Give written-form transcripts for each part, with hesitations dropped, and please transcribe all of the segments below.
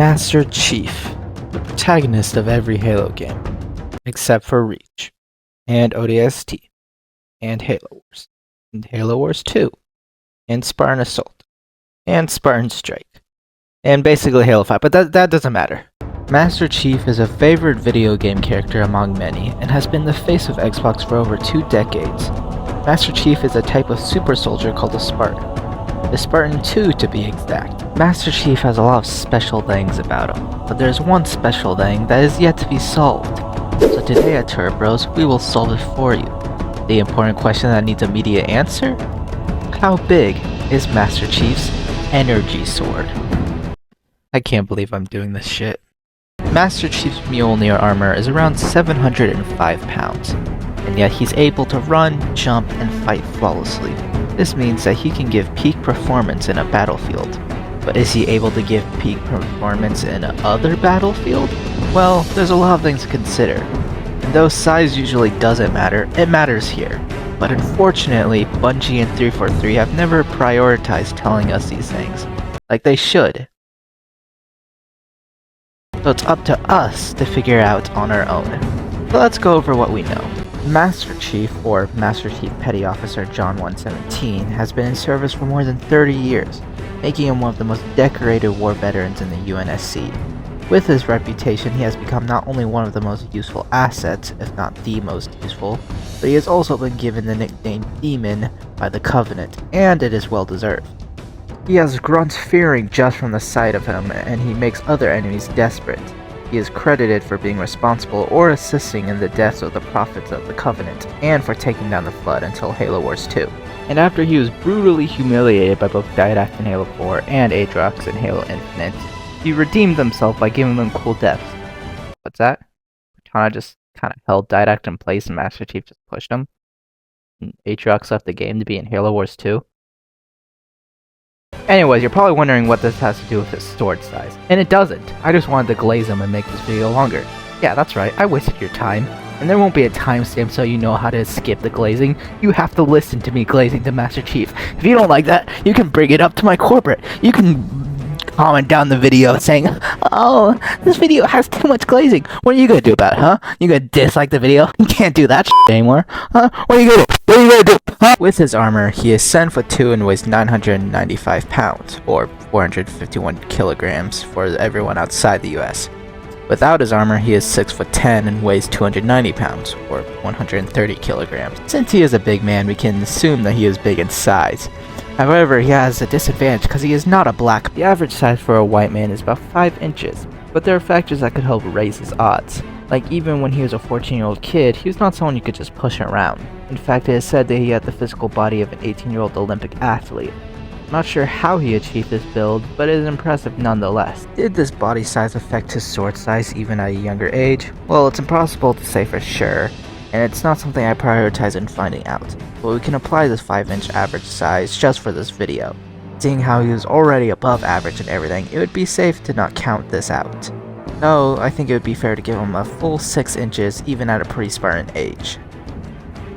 Master Chief, the protagonist of every Halo game, except for Reach, and ODST, and Halo Wars, and Halo Wars 2, and Spartan Assault, and Spartan Strike, and basically Halo 5, but that doesn't matter. Master Chief is a favorite video game character among many, and has been the face of Xbox for over 2 decades. Master Chief is a type of super soldier called a Spartan. The Spartan 2 to be exact. Master Chief has a lot of special things about him, but there's one special thing that is yet to be solved. So today at Turret Bros, we will solve it for you. The important question that needs immediate answer? How big is Master Chief's energy sword? I can't believe I'm doing this shit. Master Chief's Mjolnir armor is around 705 pounds, and yet he's able to run, jump, and fight flawlessly. This means that he can give peak performance in a battlefield. But is he able to give peak performance in other battlefield? Well, there's a lot of things to consider. And though size usually doesn't matter, it matters here. But unfortunately, Bungie and 343 have never prioritized telling us these things, like they should. So it's up to us to figure out on our own. So let's go over what we know. Master Chief, or Master Chief Petty Officer John 117, has been in service for more than 30 years, making him one of the most decorated war veterans in the UNSC. With his reputation, he has become not only one of the most useful assets, if not the most useful, but he has also been given the nickname Demon by the Covenant, and it is well deserved. He has grunts fearing just from the sight of him, and he makes other enemies desperate. He is credited for being responsible or assisting in the deaths of the prophets of the Covenant, and for taking down the Flood until Halo Wars 2. And after he was brutally humiliated by both Didact in Halo 4 and Aatrox in Halo Infinite, he redeemed himself by giving them cool deaths. What's that? Cortana just kind of held Didact in place and Master Chief just pushed him? And Aatrox left the game to be in Halo Wars 2? Anyways, you're probably wondering what this has to do with his sword size. And it doesn't. I just wanted to glaze him and make this video longer. Yeah, that's right, I wasted your time. And there won't be a timestamp so you know how to skip the glazing. You have to listen to me glazing to Master Chief. If you don't like that, you can bring it up to my corporate. You can comment down the video saying, "Oh, this video has too much glazing." What are you gonna do about it, huh? You gonna dislike the video? You can't do that shit anymore. Huh? What are you gonna do? What are you gonna do? Huh? With his armor, he is 7'2" and weighs 995 pounds, or 451 kilograms for everyone outside the US. Without his armor, he is 6'10" and weighs 290 pounds, or 130 kilograms. Since he is a big man, we can assume that he is big in size. However, he has a disadvantage because he is not a black. The average size for a white man is about 5 inches, but there are factors that could help raise his odds. Like even when he was a 14-year-old kid, he was not someone you could just push around. In fact, it is said that he had the physical body of an 18-year-old Olympic athlete. I'm not sure how he achieved this build, but it is impressive nonetheless. Did this body size affect his sword size even at a younger age? Well, it's impossible to say for sure, and it's not something I prioritize in finding out, but we can apply this 5-inch average size just for this video. Seeing how he was already above average and everything, it would be safe to not count this out. No, I think it would be fair to give him a full 6 inches even at a pre-Spartan age.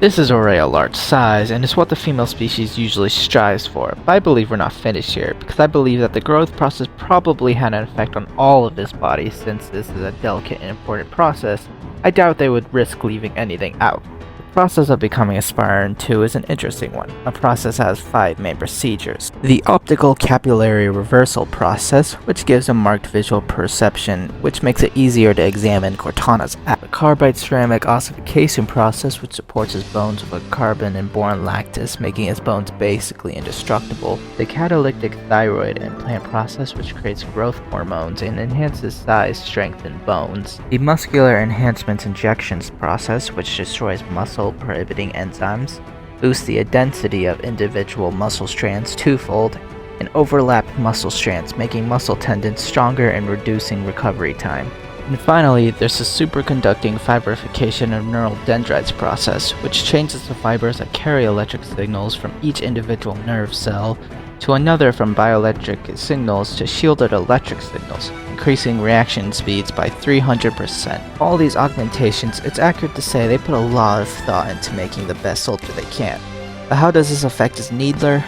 This is already a large size, and it's what the female species usually strives for, but I believe we're not finished here, because I believe that the growth process probably had an effect on all of his body. Since this is a delicate and important process, I doubt they would risk leaving anything out. The process of becoming a Spartan 2 is an interesting one. A process has 5 main procedures. The optical capillary reversal process, which gives a marked visual perception, which makes it easier to examine Cortana's app. The carbide ceramic ossification process, which supports his bones with a carbon and boron lactis, making his bones basically indestructible. The catalytic thyroid implant process, which creates growth hormones and enhances size, strength, and bones. The muscular enhancement injections process, which destroys muscle prohibiting enzymes, boosts the density of individual muscle strands twofold, and overlap muscle strands, making muscle tendons stronger and reducing recovery time. And finally, there's the superconducting fiberification of neural dendrites process, which changes the fibers that carry electric signals from each individual nerve cell to another from bioelectric signals to shielded electric signals, increasing reaction speeds by 300%. All these augmentations, it's accurate to say they put a lot of thought into making the best soldier they can. But how does this affect his Needler?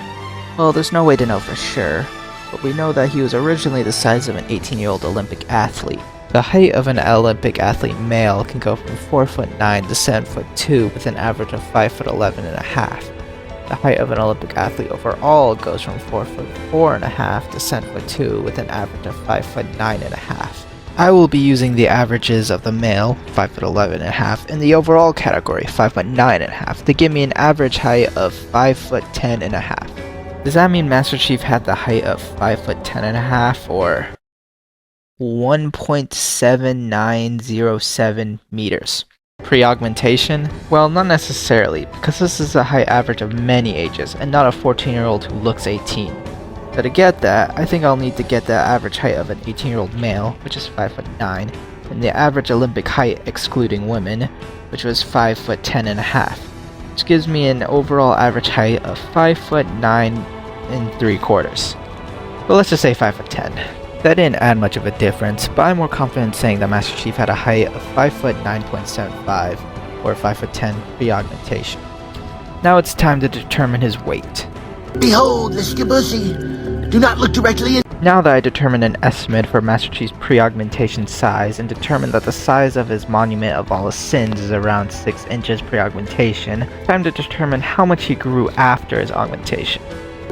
Well, there's no way to know for sure, but we know that he was originally the size of an 18-year-old Olympic athlete. The height of an Olympic athlete male can go from 4'9" to 7'2" with an average of 5'11" and a half. The height of an Olympic athlete overall goes from 4'4" and a half to 7'2" with an average of 5'9" and a half. I will be using the averages of the male, 5'11" and a half, and the overall category, 5'9" and a half, to give me an average height of 5'10" and a half. Does that mean Master Chief had the height of 5'10" and a half, or 1.7907 meters? Pre-augmentation? Well, not necessarily, because this is the height average of many ages, and not a 14-year-old who looks 18. So to get that, I think I'll need to get the average height of an 18-year-old male, which is 5'9", and the average Olympic height excluding women, which was 5'10" and a half, which gives me an overall average height of 5'9" and 3/4. But let's just say 5'10". That didn't add much of a difference, but I'm more confident saying that Master Chief had a height of 5'9.75 or 5'10" pre-augmentation. Now it's time to determine his weight. Behold the Skibusi! Do not look directly in. Now that I determined an estimate for Master Chief's pre-augmentation size and determined that the size of his Monument of All His Sins is around 6 inches pre-augmentation, time to determine how much he grew after his augmentation.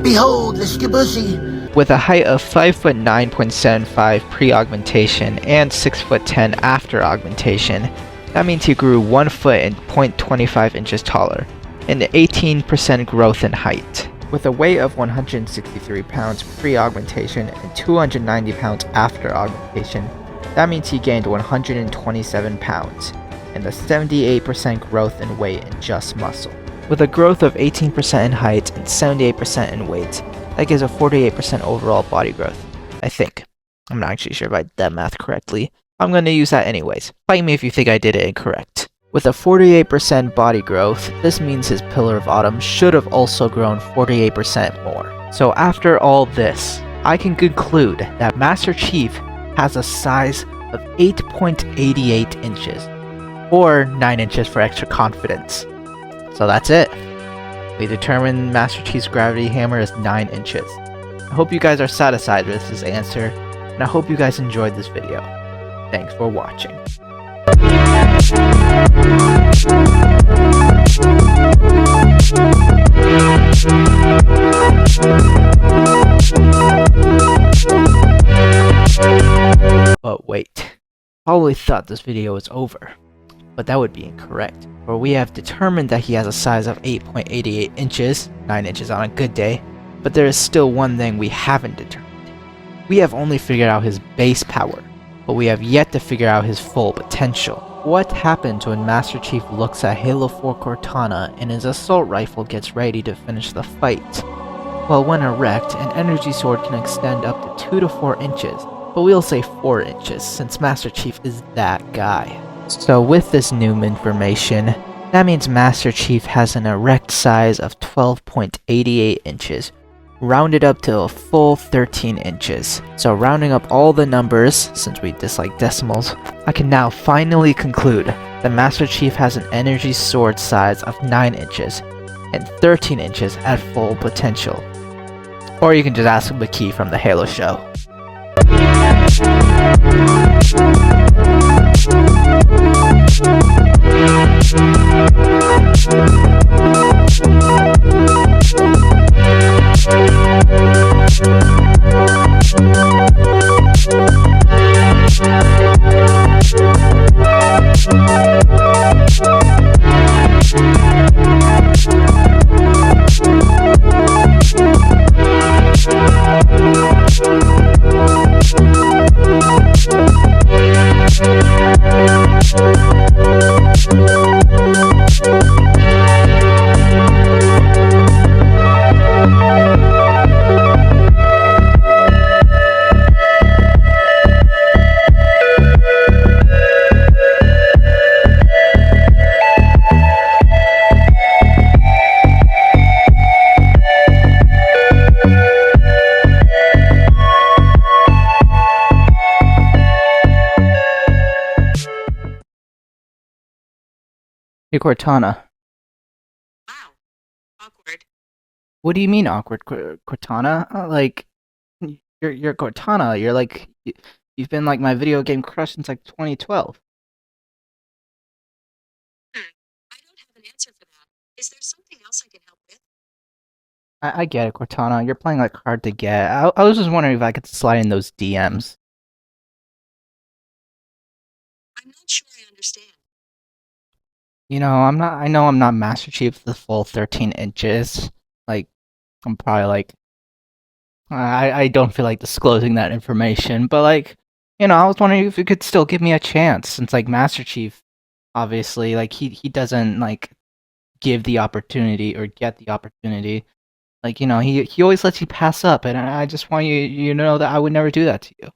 Behold the Skibusi! With a height of 5'9.75 pre-augmentation and 6'10" after augmentation, that means he grew 1 foot and 0.25 inches taller, an 18% growth in height. With a weight of 163 pounds pre-augmentation and 290 pounds after augmentation, that means he gained 127 pounds, and a 78% growth in weight in just muscle. With a growth of 18% in height and 78% in weight, that gives a 48% overall body growth. I think. I'm not actually sure if I did that math correctly. I'm going to use that anyways. Fight me if you think I did it incorrect. With a 48% body growth, this means his Pillar of Autumn should have also grown 48% more. So after all this, I can conclude that Master Chief has a size of 8.88 inches, or 9 inches for extra confidence. So that's it. We determined Master Chief's gravity hammer is 9 inches. I hope you guys are satisfied with this answer, and I hope you guys enjoyed this video. Thanks for watching. But wait, probably thought this video was over, but that would be incorrect, for we have determined that he has a size of 8.88 inches, 9 inches on a good day, but there is still one thing we haven't determined. We have only figured out his base power, but we have yet to figure out his full potential. What happens when Master Chief looks at Halo 4 Cortana and his assault rifle gets ready to finish the fight? Well, when erect, an energy sword can extend up to 2 to 4 inches, but we'll say 4 inches since Master Chief is that guy. So with this new information, that means Master Chief has an erect size of 12.88 inches, rounded up to a full 13 inches. So rounding up all the numbers, since we dislike decimals, I can now finally conclude that Master Chief has an energy sword size of 9 inches and 13 inches at full potential. Or you can just ask McKee from the Halo show. Hey Cortana. Wow. Awkward. What do you mean awkward, Cortana? Like, You're Cortana. You've been like my video game crush since like 2012. I don't have an answer for that. Is there something else I can help with? I get it, Cortana. You're playing like hard to get. I was just wondering if I could slide in those DMs. I'm not sure I understand. You know, I'm not. I know I'm not Master Chief the full 13 inches. Like, I'm probably like. I don't feel like disclosing that information, but like, you know, I was wondering if you could still give me a chance, since like Master Chief, obviously, like he doesn't like give the opportunity or get the opportunity. Like, you know, he always lets you pass up, and I just want you to know that I would never do that to you.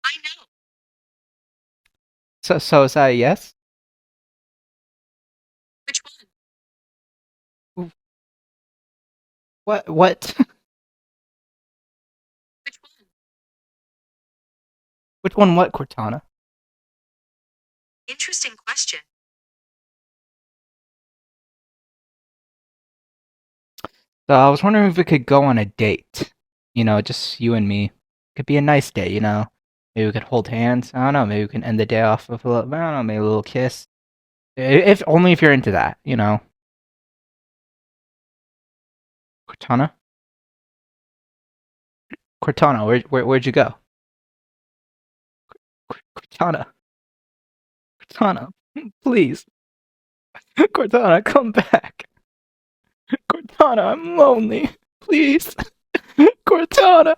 I know. So is that a yes? Which one? What? Which one? Which one? What, Cortana? Interesting question. So I was wondering if we could go on a date. You know, just you and me. Could be a nice day, you know. Maybe we could hold hands. I don't know. Maybe we can end the day off with a little, I don't know, maybe a little kiss. If only if you're into that, you know. Cortana? Cortana, where'd you go? Cortana. Cortana, please. Cortana, come back. Cortana, I'm lonely. Please. Cortana.